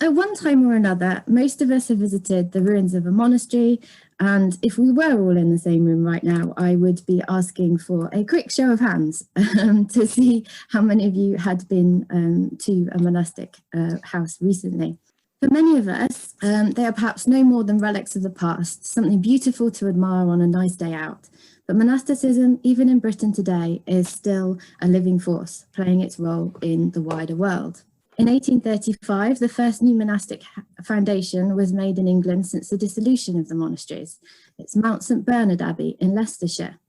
At one time or another, most of us have visited the ruins of a monastery, and if we were all in the same room right now, I would be asking for a quick show of hands to see how many of you had been to a monastic house recently. For many of us, they are perhaps no more than relics of the past, something beautiful to admire on a nice day out. But monasticism, even in Britain today, is still a living force, playing its role in the wider world. In 1835, the first new monastic foundation was made in England since the dissolution of the monasteries. It's Mount St Bernard Abbey in Leicestershire.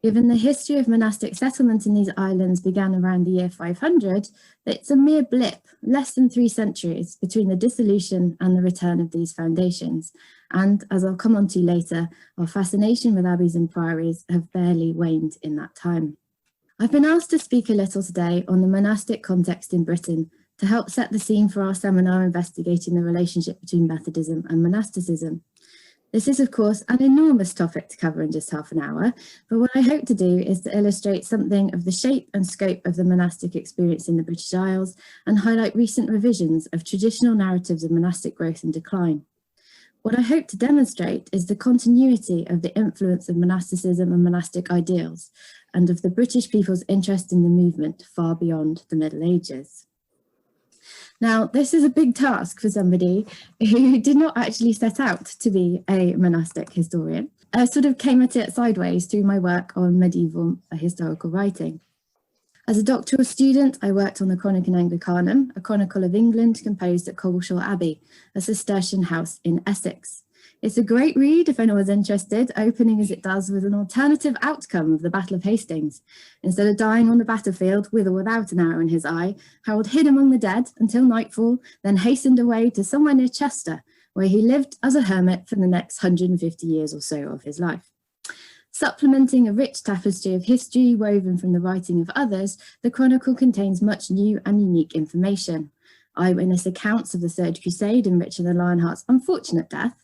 Given the history of monastic settlement in these islands began around the year 500, it's a mere blip, less than 3 centuries, between the dissolution and the return of these foundations. And as I'll come on to later, our fascination with abbeys and priories have barely waned in that time. I've been asked to speak a little today on the monastic context in Britain, to help set the scene for our seminar investigating the relationship between Methodism and monasticism. This is, of course, an enormous topic to cover in just half an hour, but what I hope to do is to illustrate something of the shape and scope of the monastic experience in the British Isles and highlight recent revisions of traditional narratives of monastic growth and decline. What I hope to demonstrate is the continuity of the influence of monasticism and monastic ideals, and of the British people's interest in the movement far beyond the Middle Ages. Now, this is a big task for somebody who did not actually set out to be a monastic historian. I sort of came at it sideways through my work on medieval historical writing. As a doctoral student, I worked on the Chronicon Anglicanum, a chronicle of England composed at Coggeshall Abbey, a Cistercian house in Essex. It's a great read if anyone's interested, opening as it does with an alternative outcome of the Battle of Hastings. Instead of dying on the battlefield with or without an arrow in his eye, Harold hid among the dead until nightfall, then hastened away to somewhere near Chester, where he lived as a hermit for the next 150 years or so of his life. Supplementing a rich tapestry of history woven from the writing of others, the chronicle contains much new and unique information. Eyewitness accounts of the Third Crusade and Richard the Lionheart's unfortunate death,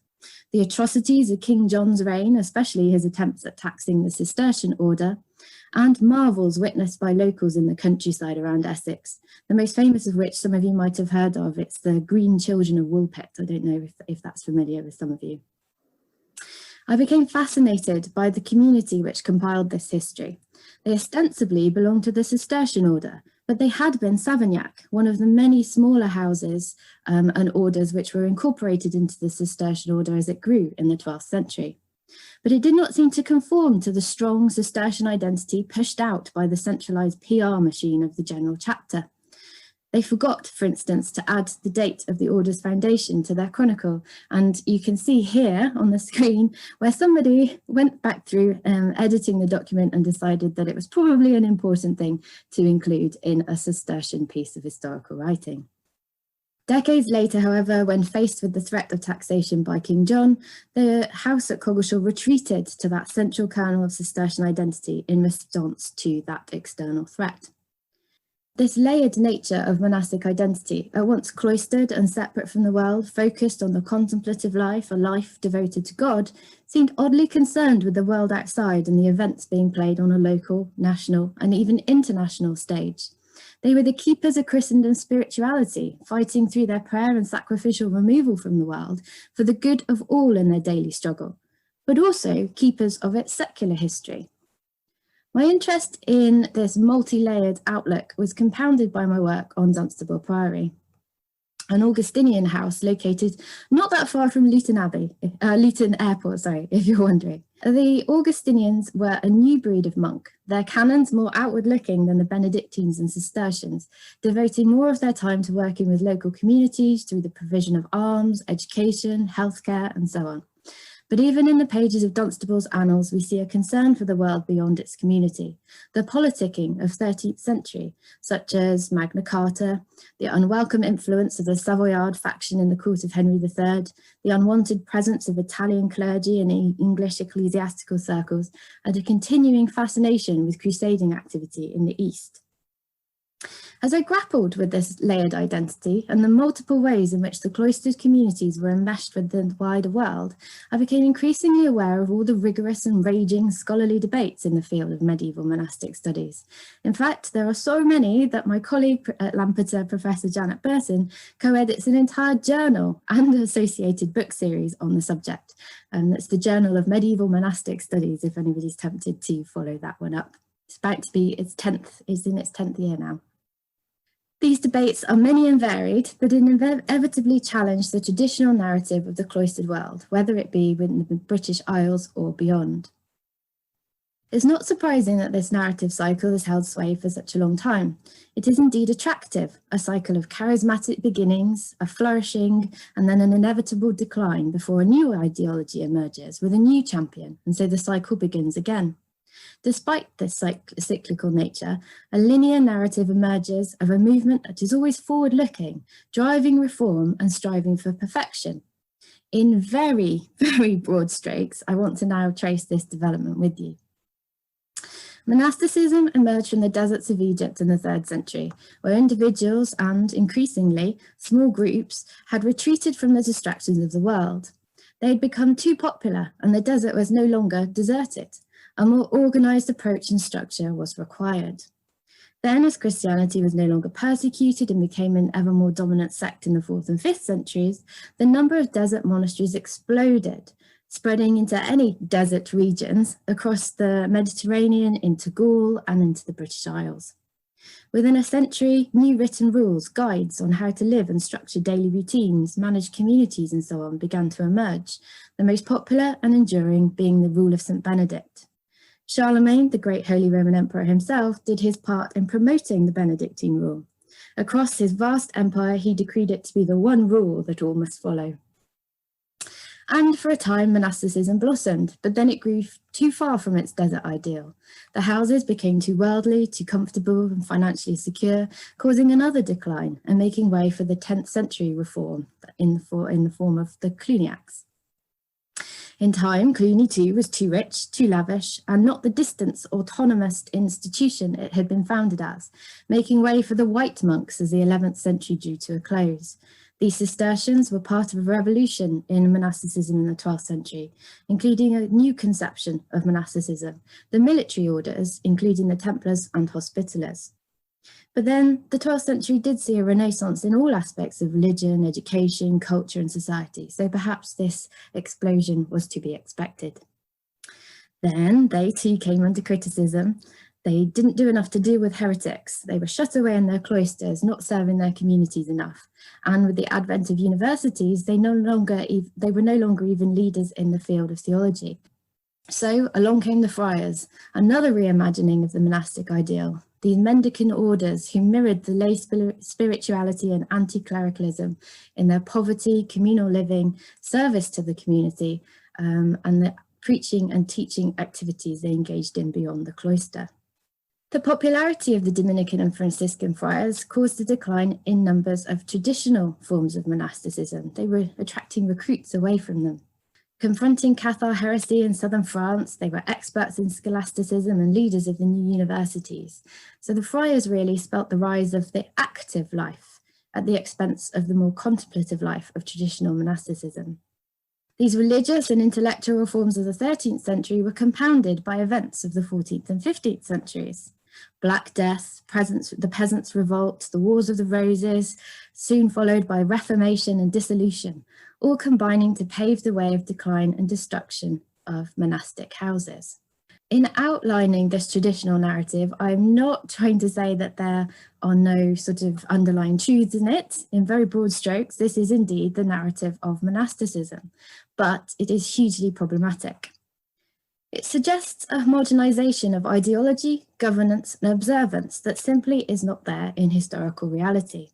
the atrocities of King John's reign, especially his attempts at taxing the Cistercian order, and marvels witnessed by locals in the countryside around Essex, the most famous of which some of you might have heard of. It's the Green Children of Woolpet. I don't know if that's familiar with some of you. I became fascinated by the community which compiled this history. They ostensibly belonged to the Cistercian order, but they had been Savignac, one of the many smaller houses and orders which were incorporated into the Cistercian order as it grew in the 12th century. But it did not seem to conform to the strong Cistercian identity pushed out by the centralised PR machine of the general chapter. They forgot, for instance, to add the date of the order's foundation to their chronicle. And you can see here on the screen where somebody went back through editing the document and decided that it was probably an important thing to include in a Cistercian piece of historical writing. Decades later, however, when faced with the threat of taxation by King John, the house at Coggeshall retreated to that central kernel of Cistercian identity in response to that external threat. This layered nature of monastic identity, at once cloistered and separate from the world, focused on the contemplative life, a life devoted to God, seemed oddly concerned with the world outside and the events being played on a local, national, and even international stage. They were the keepers of Christendom spirituality, fighting through their prayer and sacrificial removal from the world for the good of all in their daily struggle, but also keepers of its secular history. My interest in this multi-layered outlook was compounded by my work on Dunstable Priory, an Augustinian house located not that far from Luton Airport, if you're wondering. The Augustinians were a new breed of monk, their canons more outward-looking than the Benedictines and Cistercians, devoting more of their time to working with local communities through the provision of alms, education, healthcare, and so on. But even in the pages of Dunstable's annals, we see a concern for the world beyond its community, the politicking of 13th century, such as Magna Carta, the unwelcome influence of the Savoyard faction in the court of Henry III, the unwanted presence of Italian clergy in English ecclesiastical circles, and a continuing fascination with crusading activity in the East. As I grappled with this layered identity and the multiple ways in which the cloistered communities were enmeshed with the wider world, I became increasingly aware of all the rigorous and raging scholarly debates in the field of medieval monastic studies. In fact, there are so many that my colleague at Lampeter, Professor Janet Burton, co-edits an entire journal and associated book series on the subject. And that's the Journal of Medieval Monastic Studies, if anybody's tempted to follow that one up. It's about to be it's in its 10th year now. These debates are many and varied, but inevitably challenge the traditional narrative of the cloistered world, whether it be within the British Isles or beyond. It's not surprising that this narrative cycle has held sway for such a long time. It is indeed attractive, a cycle of charismatic beginnings, a flourishing, and then an inevitable decline before a new ideology emerges with a new champion, and so the cycle begins again. Despite this cyclical nature, a linear narrative emerges of a movement that is always forward-looking, driving reform and striving for perfection. In very, very broad strokes, I want to now trace this development with you. Monasticism emerged from the deserts of Egypt in the 3rd century, where individuals and, increasingly, small groups had retreated from the distractions of the world. They had become too popular and the desert was no longer deserted. A more organised approach and structure was required. Then, as Christianity was no longer persecuted and became an ever more dominant sect in the 4th and 5th centuries, the number of desert monasteries exploded, spreading into any desert regions across the Mediterranean, into Gaul and into the British Isles. Within a century, new written rules, guides on how to live and structure daily routines, manage communities and so on began to emerge, the most popular and enduring being the rule of St. Benedict. Charlemagne, the great Holy Roman Emperor himself, did his part in promoting the Benedictine rule. Across his vast empire, he decreed it to be the one rule that all must follow. And for a time, monasticism blossomed, but then it grew too far from its desert ideal. The houses became too worldly, too comfortable and financially secure, causing another decline and making way for the 10th century reform in the form of the Cluniacs. In time, Cluny too was too rich, too lavish, and not the distant, autonomous institution it had been founded as, making way for the white monks as the 11th century drew to a close. These Cistercians were part of a revolution in monasticism in the 12th century, including a new conception of monasticism, the military orders, including the Templars and Hospitallers. But then the 12th century did see a renaissance in all aspects of religion, education, culture and society, so perhaps this explosion was to be expected. Then they too came under criticism. They didn't do enough to deal with heretics. They were shut away in their cloisters, not serving their communities enough. And with the advent of universities, they were no longer even leaders in the field of theology. So along came the Friars, another reimagining of the monastic ideal. These mendicant orders who mirrored the lay spirituality and anti-clericalism in their poverty, communal living, service to the community, and the preaching and teaching activities they engaged in beyond the cloister. The popularity of the Dominican and Franciscan friars caused a decline in numbers of traditional forms of monasticism. They were attracting recruits away from them. Confronting Cathar heresy in southern France, they were experts in scholasticism and leaders of the new universities. So the friars really spelt the rise of the active life at the expense of the more contemplative life of traditional monasticism. These religious and intellectual reforms of the 13th century were compounded by events of the 14th and 15th centuries. Black Death, the Peasants' Revolt, the Wars of the Roses, soon followed by Reformation and dissolution, all combining to pave the way of decline and destruction of monastic houses. In outlining this traditional narrative, I'm not trying to say that there are no sort of underlying truths in it. In very broad strokes, this is indeed the narrative of monasticism, but it is hugely problematic. It suggests a homogenization of ideology, governance, and observance that simply is not there in historical reality.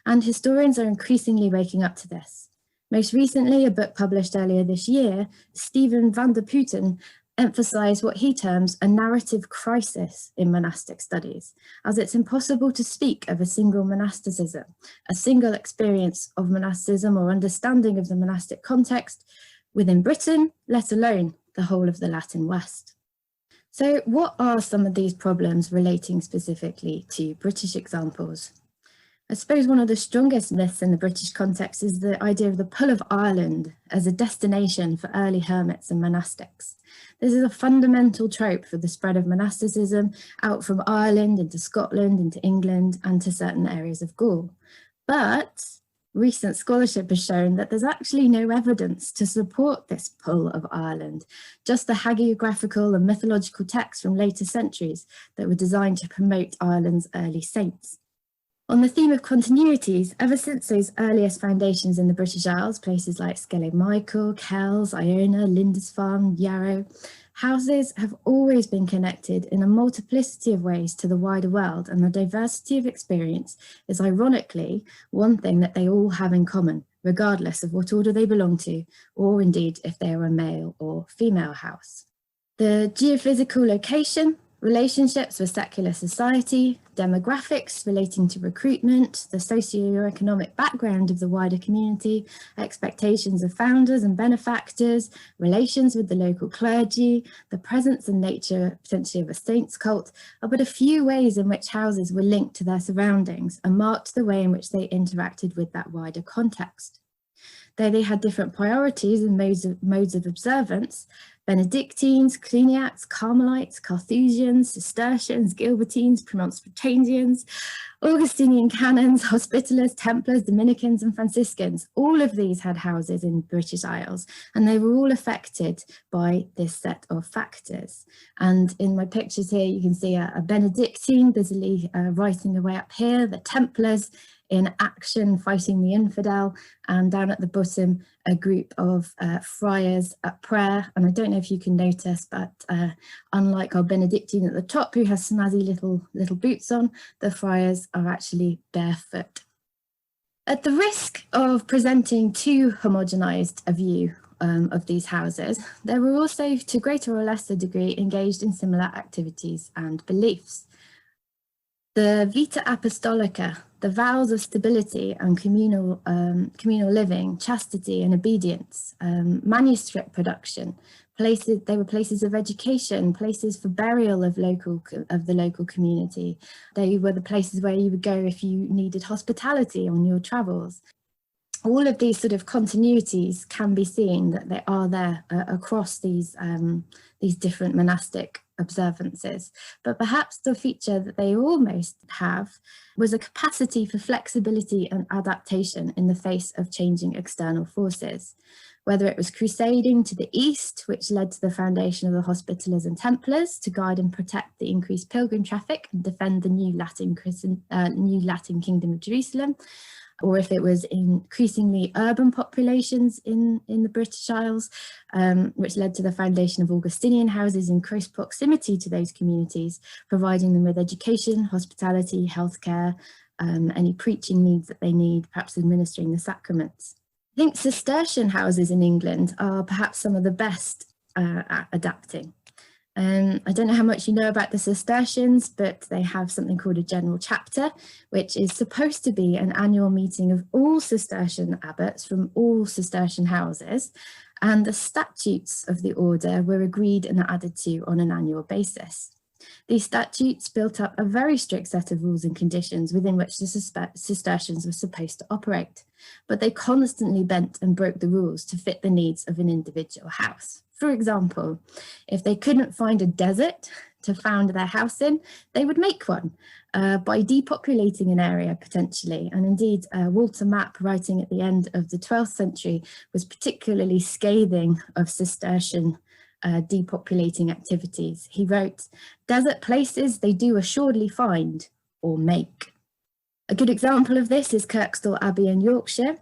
And historians are increasingly waking up to this. Most recently, a book published earlier this year, Stephen van der Putten emphasised what he terms a narrative crisis in monastic studies, as it's impossible to speak of a single monasticism, a single experience of monasticism or understanding of the monastic context within Britain, let alone the whole of the Latin West. So what are some of these problems relating specifically to British examples? I suppose one of the strongest myths in the British context is the idea of the pull of Ireland as a destination for early hermits and monastics. This is a fundamental trope for the spread of monasticism out from Ireland into Scotland, into England, and to certain areas of Gaul. But recent scholarship has shown that there's actually no evidence to support this pull of Ireland, just the hagiographical and mythological texts from later centuries that were designed to promote Ireland's early saints. On the theme of continuities, ever since those earliest foundations in the British Isles, places like Skellig Michael, Kells, Iona, Lindisfarne, Yarrow, houses have always been connected in a multiplicity of ways to the wider world, and the diversity of experience is ironically one thing that they all have in common, regardless of what order they belong to, or indeed if they are a male or female house. The geophysical location, relationships with secular society, demographics relating to recruitment, the socio-economic background of the wider community, expectations of founders and benefactors, relations with the local clergy, the presence and nature potentially of a saints cult are but a few ways in which houses were linked to their surroundings and marked the way in which they interacted with that wider context. Though they had different priorities and modes of observance, Benedictines, Cluniacs, Carmelites, Carthusians, Cistercians, Gilbertines, Premonstratensians, Augustinian canons, Hospitallers, Templars, Dominicans and Franciscans, all of these had houses in British Isles, and they were all affected by this set of factors. And in my pictures here, you can see a Benedictine busily writing away up here, the Templars in action fighting the infidel, and down at the bottom a group of friars at prayer. And I don't know if you can notice, but unlike our Benedictine at the top who has snazzy little boots on, the friars are actually barefoot. At the risk of presenting too homogenized a view of these houses, they were also to greater or lesser degree engaged in similar activities and beliefs. The Vita Apostolica, the vows of stability and communal living, chastity and obedience, manuscript production, they were places of education, places for burial of the local community. They were the places where you would go if you needed hospitality on your travels. All of these sort of continuities can be seen that they are there across these different monastic observances. But perhaps the feature that they almost have was a capacity for flexibility and adaptation in the face of changing external forces. Whether it was crusading to the east, which led to the foundation of the Hospitallers and Templars to guide and protect the increased pilgrim traffic and defend the new Latin Kingdom of Jerusalem, or if it was increasingly urban populations in the British Isles, which led to the foundation of Augustinian houses in close proximity to those communities, providing them with education, hospitality, healthcare, any preaching needs that they need, perhaps administering the sacraments. I think Cistercian houses in England are perhaps some of the best at adapting. I don't know how much you know about the Cistercians, but they have something called a general chapter, which is supposed to be an annual meeting of all Cistercian abbots from all Cistercian houses, and the statutes of the order were agreed and added to on an annual basis. These statutes built up a very strict set of rules and conditions within which the Cistercians were supposed to operate, but they constantly bent and broke the rules to fit the needs of an individual house. For example, if they couldn't find a desert to found their house in, they would make one by depopulating an area potentially. And indeed, Walter Map, writing at the end of the 12th century, was particularly scathing of Cistercian depopulating activities. He wrote, "Desert places they do assuredly find or make." A good example of this is Kirkstall Abbey in Yorkshire,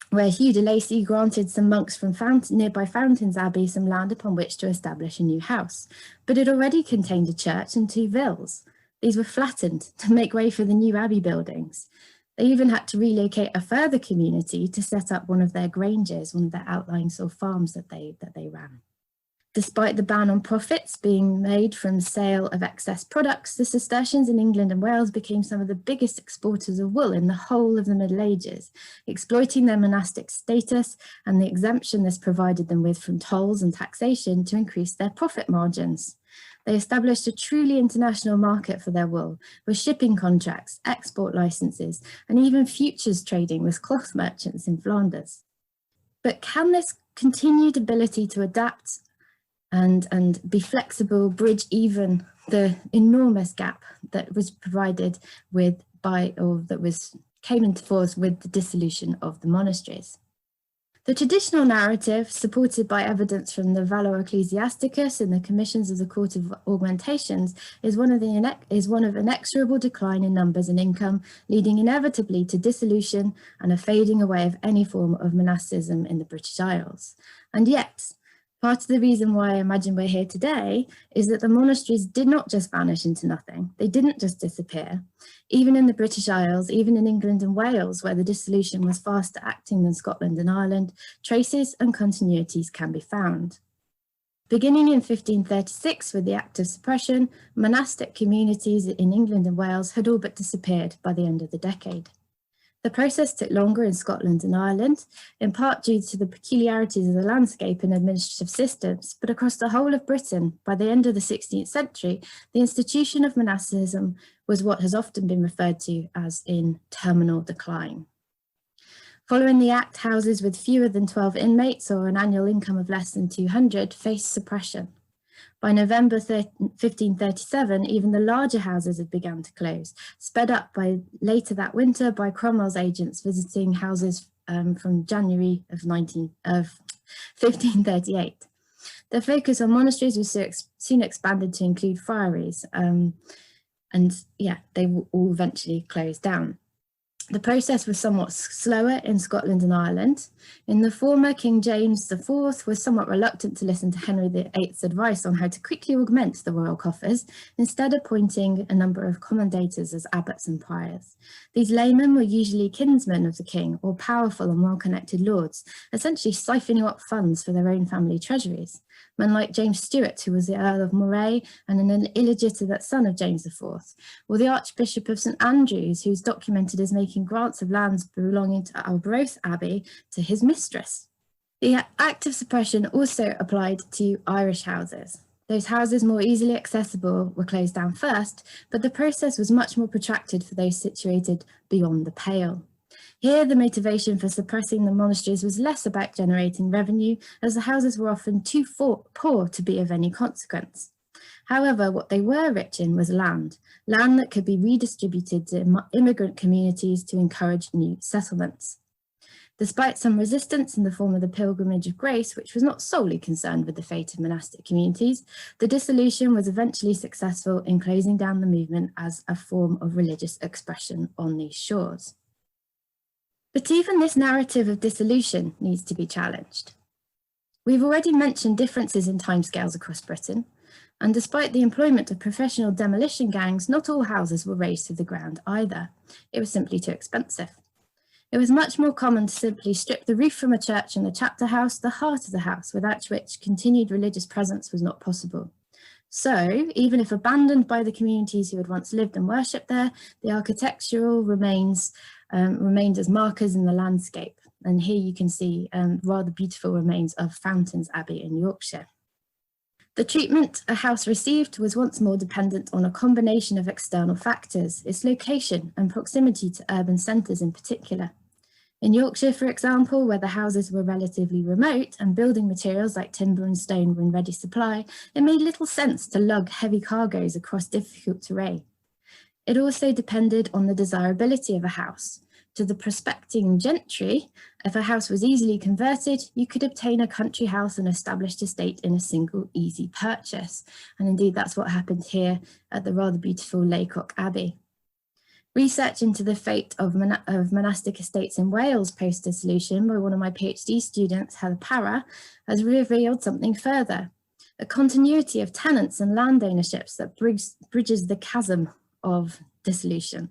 where Hugh de Lacy granted some monks from nearby Fountains Abbey some land upon which to establish a new house, but it already contained a church and 2 villas. These were flattened to make way for the new abbey buildings. They even had to relocate a further community to set up one of their granges, one of their outlying sort of farms that they ran. Despite the ban on profits being made from sale of excess products, the Cistercians in England and Wales became some of the biggest exporters of wool in the whole of the Middle Ages, exploiting their monastic status and the exemption this provided them with from tolls and taxation to increase their profit margins. They established a truly international market for their wool, with shipping contracts, export licenses, and even futures trading with cloth merchants in Flanders. But can this continued ability to adapt and be flexible bridge even the enormous gap that was provided with came into force with the dissolution of the monasteries? The traditional narrative, supported by evidence from the Valor Ecclesiasticus and the commissions of the Court of Augmentations, is one of inexorable decline in numbers and income, leading inevitably to dissolution and a fading away of any form of monasticism in the British Isles. And yet, part of the reason why I imagine we're here today is that the monasteries did not just vanish into nothing. They didn't just disappear. Even in the British Isles, even in England and Wales, where the dissolution was faster acting than Scotland and Ireland, traces and continuities can be found. Beginning in 1536 with the Act of Suppression, monastic communities in England and Wales had all but disappeared by the end of the decade. The process took longer in Scotland and Ireland, in part due to the peculiarities of the landscape and administrative systems, but across the whole of Britain, by the end of the 16th century, the institution of monasticism was what has often been referred to as in terminal decline. Following the Act, houses with fewer than 12 inmates or an annual income of less than 200 faced suppression. By November 1537, even the larger houses had begun to close, sped up by later that winter by Cromwell's agents visiting houses from January of 1538. The focus on monasteries was soon expanded to include friaries, and they will all eventually close down. The process was somewhat slower in Scotland and Ireland. In the former, King James IV was somewhat reluctant to listen to Henry VIII's advice on how to quickly augment the royal coffers, instead appointing a number of commendators as abbots and priors. These laymen were usually kinsmen of the king or powerful and well-connected lords, essentially siphoning up funds for their own family treasuries. Men like James Stuart, who was the Earl of Moray and an illegitimate son of James IV, or the Archbishop of St Andrews, who's documented as making grants of lands belonging to Arbroath Abbey to his mistress. The Act of Suppression also applied to Irish houses. Those houses more easily accessible were closed down first, but the process was much more protracted for those situated beyond the Pale. Here, the motivation for suppressing the monasteries was less about generating revenue, as the houses were often too poor to be of any consequence. However, what they were rich in was land that could be redistributed to immigrant communities to encourage new settlements. Despite some resistance in the form of the Pilgrimage of Grace, which was not solely concerned with the fate of monastic communities, the dissolution was eventually successful in closing down the movement as a form of religious expression on these shores. But even this narrative of dissolution needs to be challenged. We've already mentioned differences in timescales across Britain, and despite the employment of professional demolition gangs, not all houses were razed to the ground either. It was simply too expensive. It was much more common to simply strip the roof from a church and the chapter house, the heart of the house, without which continued religious presence was not possible. So, even if abandoned by the communities who had once lived and worshipped there, the architectural remained as markers in the landscape. And here you can see rather beautiful remains of Fountains Abbey in Yorkshire. The treatment a house received was once more dependent on a combination of external factors, its location and proximity to urban centres in particular. In Yorkshire, for example, where the houses were relatively remote and building materials like timber and stone were in ready supply, it made little sense to lug heavy cargoes across difficult terrain. It also depended on the desirability of a house. To the prospecting gentry, if a house was easily converted, you could obtain a country house and established estate in a single easy purchase. And indeed, that's what happened here at the rather beautiful Laycock Abbey. Research into the fate of monastic estates in Wales post-dissolution by one of my PhD students, Heather Parra, has revealed something further. A continuity of tenants and land ownerships that bridges the chasm of dissolution.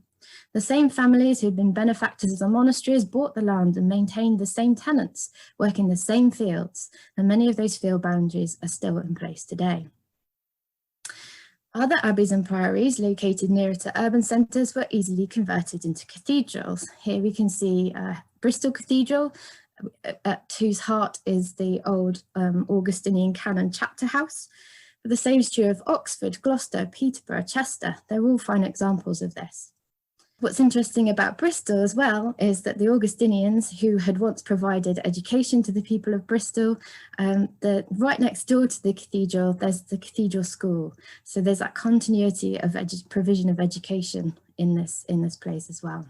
The same families who'd been benefactors of the monasteries bought the land and maintained the same tenants, working the same fields, and many of those field boundaries are still in place today. Other abbeys and priories located nearer to urban centres were easily converted into cathedrals. Here we can see Bristol Cathedral, at whose heart is the old Augustinian canon chapter house. But the same is true of Oxford, Gloucester, Peterborough, Chester. They're all fine examples of this. What's interesting about Bristol as well is that the Augustinians, who had once provided education to the people of Bristol, right next door to the cathedral, there's the cathedral school. So there's that continuity of provision of education in this place as well.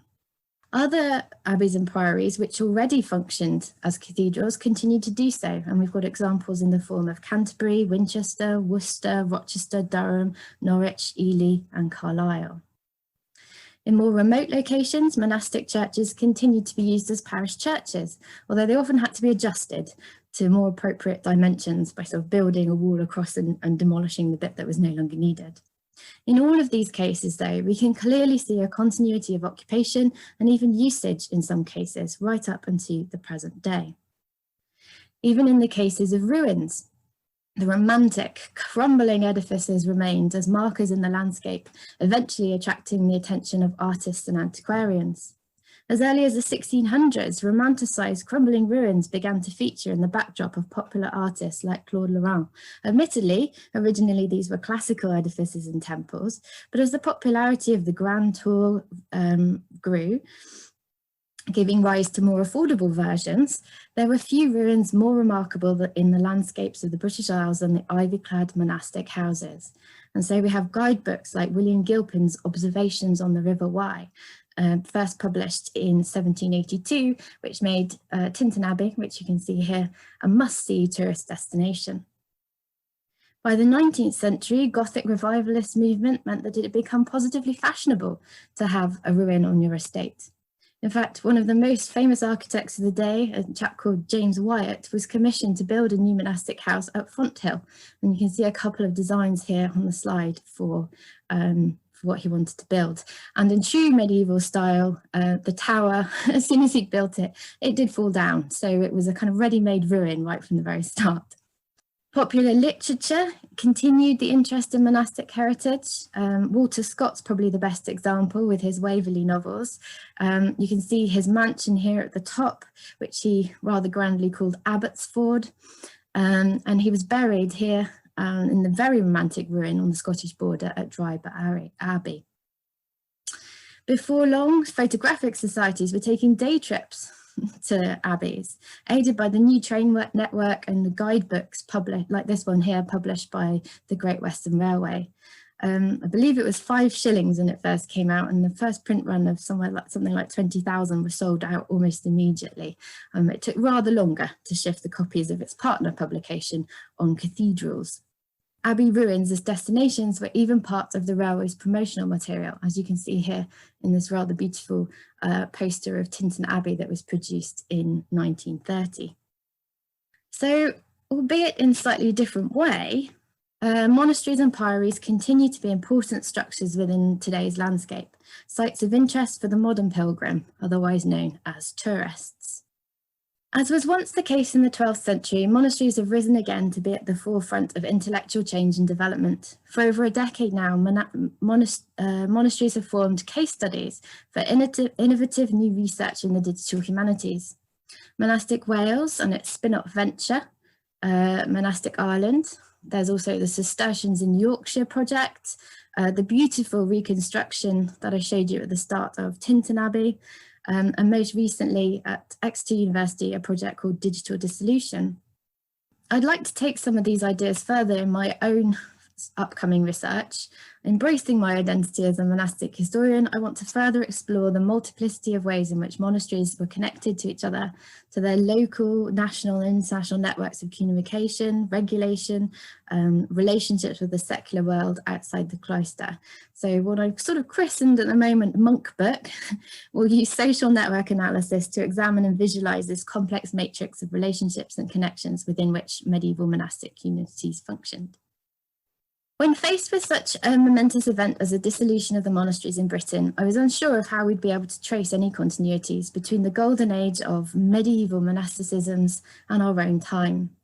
Other abbeys and priories, which already functioned as cathedrals, continued to do so. And we've got examples in the form of Canterbury, Winchester, Worcester, Rochester, Durham, Norwich, Ely, and Carlisle. In more remote locations, monastic churches continued to be used as parish churches, although they often had to be adjusted to more appropriate dimensions by sort of building a wall across and demolishing the bit that was no longer needed. In all of these cases, though, we can clearly see a continuity of occupation and even usage in some cases right up until the present day. Even in the cases of ruins, the romantic, crumbling edifices remained as markers in the landscape, eventually attracting the attention of artists and antiquarians. As early as the 1600s, romanticized crumbling ruins began to feature in the backdrop of popular artists like Claude Lorrain. Admittedly, originally these were classical edifices and temples, but as the popularity of the Grand Tour grew, giving rise to more affordable versions, there were few ruins more remarkable in the landscapes of the British Isles than the ivy-clad monastic houses. And so we have guidebooks like William Gilpin's Observations on the River Wye, first published in 1782, which made Tintern Abbey, which you can see here, a must-see tourist destination. By the 19th century, Gothic revivalist movement meant that it had become positively fashionable to have a ruin on your estate. In fact, one of the most famous architects of the day, a chap called James Wyatt, was commissioned to build a new monastic house at Fonthill. And you can see a couple of designs here on the slide for what he wanted to build. And in true medieval style, the tower, as soon as he'd built it, it did fall down. So it was a kind of ready-made ruin right from the very start. Popular literature continued the interest in monastic heritage. Walter Scott's probably the best example with his Waverley novels. You can see his mansion here at the top, which he rather grandly called Abbotsford. And he was buried here in the very romantic ruin on the Scottish border at Dryburgh Abbey. Before long, photographic societies were taking day trips to abbeys, aided by the new train network and the guidebooks published, like this one here, published by the Great Western Railway. I believe it was 5 shillings when it first came out, and the first print run of something like 20,000 was sold out almost immediately. It took rather longer to shift the copies of its partner publication on cathedrals. Abbey ruins as destinations were even part of the railway's promotional material, as you can see here in this rather beautiful poster of Tintern Abbey that was produced in 1930. So, albeit in a slightly different way, monasteries and priories continue to be important structures within today's landscape, sites of interest for the modern pilgrim, otherwise known as tourists. As was once the case in the 12th century, monasteries have risen again to be at the forefront of intellectual change and development. For over a decade now, monasteries have formed case studies for innovative new research in the digital humanities. Monastic Wales and its spin-off venture, Monastic Ireland. There's also the Cistercians in Yorkshire project, the beautiful reconstruction that I showed you at the start of Tintern Abbey, and most recently at Exeter University, a project called Digital Dissolution. I'd like to take some of these ideas further in my own upcoming research. Embracing my identity as a monastic historian, I want to further explore the multiplicity of ways in which monasteries were connected to each other, to their local, national and international networks of communication, regulation, relationships with the secular world outside the cloister. So what I've sort of christened at the moment Monk Book will use social network analysis to examine and visualize this complex matrix of relationships and connections within which medieval monastic communities functioned. When faced with such a momentous event as the dissolution of the monasteries in Britain, I was unsure of how we'd be able to trace any continuities between the golden age of medieval monasticisms and our own time.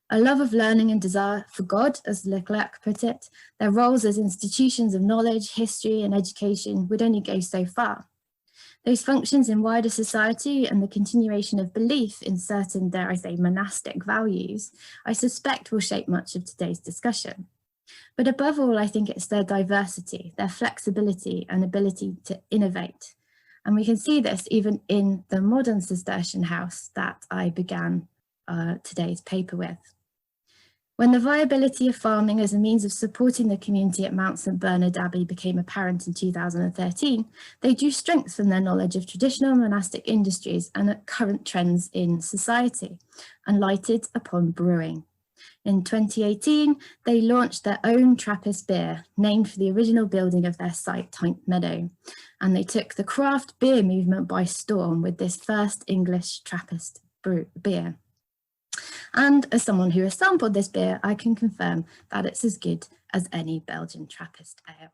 A love of learning and desire for God, as Leclerc put it, their roles as institutions of knowledge, history and education would only go so far. Those functions in wider society and the continuation of belief in certain, dare I say, monastic values, I suspect will shape much of today's discussion. But above all, I think it's their diversity, their flexibility and ability to innovate. And we can see this even in the modern Cistercian house that I began today's paper with. When the viability of farming as a means of supporting the community at Mount St Bernard Abbey became apparent in 2013, they drew strength from their knowledge of traditional monastic industries and current trends in society, and lighted upon brewing. In 2018, they launched their own Trappist beer, named for the original building of their site, Tyne Meadow, and they took the craft beer movement by storm with this first English Trappist beer. And as someone who has sampled this beer, I can confirm that it's as good as any Belgian Trappist ale.